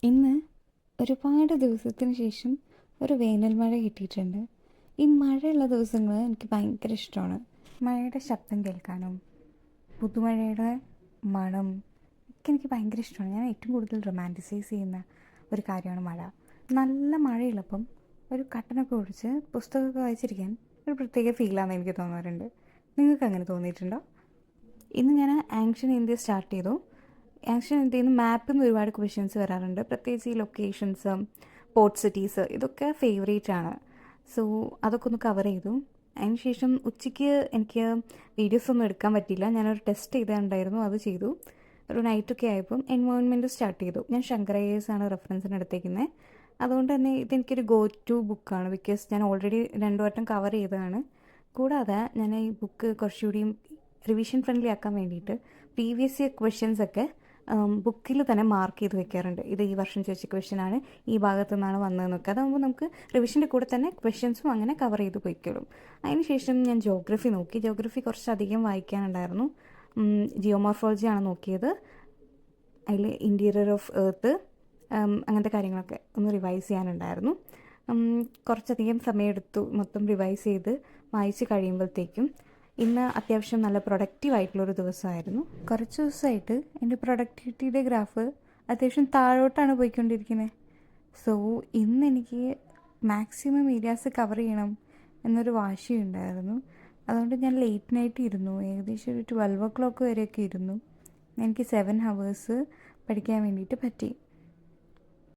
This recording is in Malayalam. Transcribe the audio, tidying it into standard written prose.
ഇന്ന് ഒരുപാട് ദിവസത്തിന് ശേഷം ഒരു വേനൽ മഴ കിട്ടിയിട്ടുണ്ട്. ഈ മഴയുള്ള ദിവസങ്ങൾ എനിക്ക് ഭയങ്കര ഇഷ്ടമാണ്. മഴയുടെ ശബ്ദം കേൾക്കാനും പുതുമഴയുടെ മണം ഒക്കെ എനിക്ക് ഭയങ്കര ഇഷ്ടമാണ്. ഞാൻ ഏറ്റവും കൂടുതൽ റൊമാൻറ്റിസൈസ് ചെയ്യുന്ന ഒരു കാര്യമാണ് മഴ. നല്ല മഴയുള്ളപ്പം ഒരു കട്ടനൊക്കെ ഒഴിച്ച് പുസ്തകമൊക്കെ വായിച്ചിരിക്കാൻ ഒരു പ്രത്യേക ഫീലാണെന്ന് എനിക്ക് തോന്നാറുണ്ട്. നിങ്ങൾക്ക് അങ്ങനെ തോന്നിയിട്ടുണ്ടോ? ഇന്ന് ഞാൻ ആൻഷ്യൻ ഇന്ത്യ സ്റ്റാർട്ട് ചെയ്തു. ആൻഷ്യൻ ഇന്ത്യയിൽ നിന്ന് മാപ്പിൽ നിന്ന് ഒരുപാട് ക്വസ്റ്റ്യൻസ് വരാറുണ്ട്. പ്രത്യേകിച്ച് ഈ ലൊക്കേഷൻസ്, പോർട്ട് സിറ്റീസ് ഇതൊക്കെ ഫേവറേറ്റ് ആണ്. സോ അതൊക്കെ ഒന്ന് കവർ ചെയ്തു. അതിന് ശേഷം ഉച്ചയ്ക്ക് എനിക്ക് വീഡിയോസ് ഒന്നും എടുക്കാൻ പറ്റിയില്ല. ഞാനൊരു ടെസ്റ്റ് ചെയ്തിട്ടുണ്ടായിരുന്നു, അത് ചെയ്തു. ഒരു നൈറ്റൊക്കെ ആയപ്പം എൻവയോൺമെൻറ്റ് സ്റ്റാർട്ട് ചെയ്തു. ഞാൻ ശങ്കർ IAS ആണ് റെഫറൻസിന് എടുത്തേക്കുന്നത്. അതുകൊണ്ട് തന്നെ ഇതെനിക്കൊരു ഗോ ടു ബുക്കാണ്. ബിക്കോസ് ഞാൻ ഓൾറെഡി 2 വട്ടം കവർ ചെയ്തതാണ്. കൂടാതെ ഞാൻ ഈ ബുക്ക് കുറച്ചുകൂടിയും റിവിഷൻ ഫ്രണ്ട്ലി ആക്കാൻ വേണ്ടിയിട്ട് പ്രീവിയസ് ഇയർ ക്വസ്റ്റ്യൻസ് ഒക്കെ ബുക്കിൽ തന്നെ മാർക്ക് ചെയ്ത് വെക്കാറുണ്ട്. ഇത് ഈ വർഷം ചോദിച്ച ക്വസ്റ്റ്യനാണ്, ഈ ഭാഗത്തു നിന്നാണ് വന്നതെന്നൊക്കെ. അതാകുമ്പോൾ നമുക്ക് റിവിഷൻ്റെ കൂടെ തന്നെ ക്വസ്റ്റ്യൻസും അങ്ങനെ കവർ ചെയ്ത് പോയിക്കോളും. അതിനുശേഷം ഞാൻ ജോഗ്രഫി നോക്കി. ജോഗ്രഫി കുറച്ചധികം വായിക്കാനുണ്ടായിരുന്നു. ജിയോമോർഫോളജിയാണ് നോക്കിയത്. അതിൽ ഇൻറ്റീരിയർ ഓഫ് എർത്ത് അങ്ങനത്തെ കാര്യങ്ങളൊക്കെ ഒന്ന് റിവൈസ് ചെയ്യാനുണ്ടായിരുന്നു. കുറച്ചധികം സമയമെടുത്തു മൊത്തം റിവൈസ് ചെയ്ത് വായിച്ച് കഴിയുമ്പോഴത്തേക്കും. ഇന്ന് അത്യാവശ്യം നല്ല പ്രൊഡക്റ്റീവായിട്ടുള്ളൊരു ദിവസമായിരുന്നു. കുറച്ച് ദിവസമായിട്ട് എൻ്റെ പ്രൊഡക്ടിവിറ്റിയുടെ ഗ്രാഫ് അത്യാവശ്യം താഴോട്ടാണ് പോയിക്കൊണ്ടിരിക്കുന്നത്. സോ ഇന്ന് എനിക്ക് മാക്സിമം ഏരിയാസ് കവർ ചെയ്യണം എന്നൊരു വാശിയുണ്ടായിരുന്നു. അതുകൊണ്ട് ഞാൻ ലേറ്റ് നൈറ്റ് ഇരുന്നു. ഏകദേശം ഒരു 12 o'clock വരെയൊക്കെ ഇരുന്നു. എനിക്ക് 7 hours പഠിക്കാൻ വേണ്ടിയിട്ട് പറ്റി.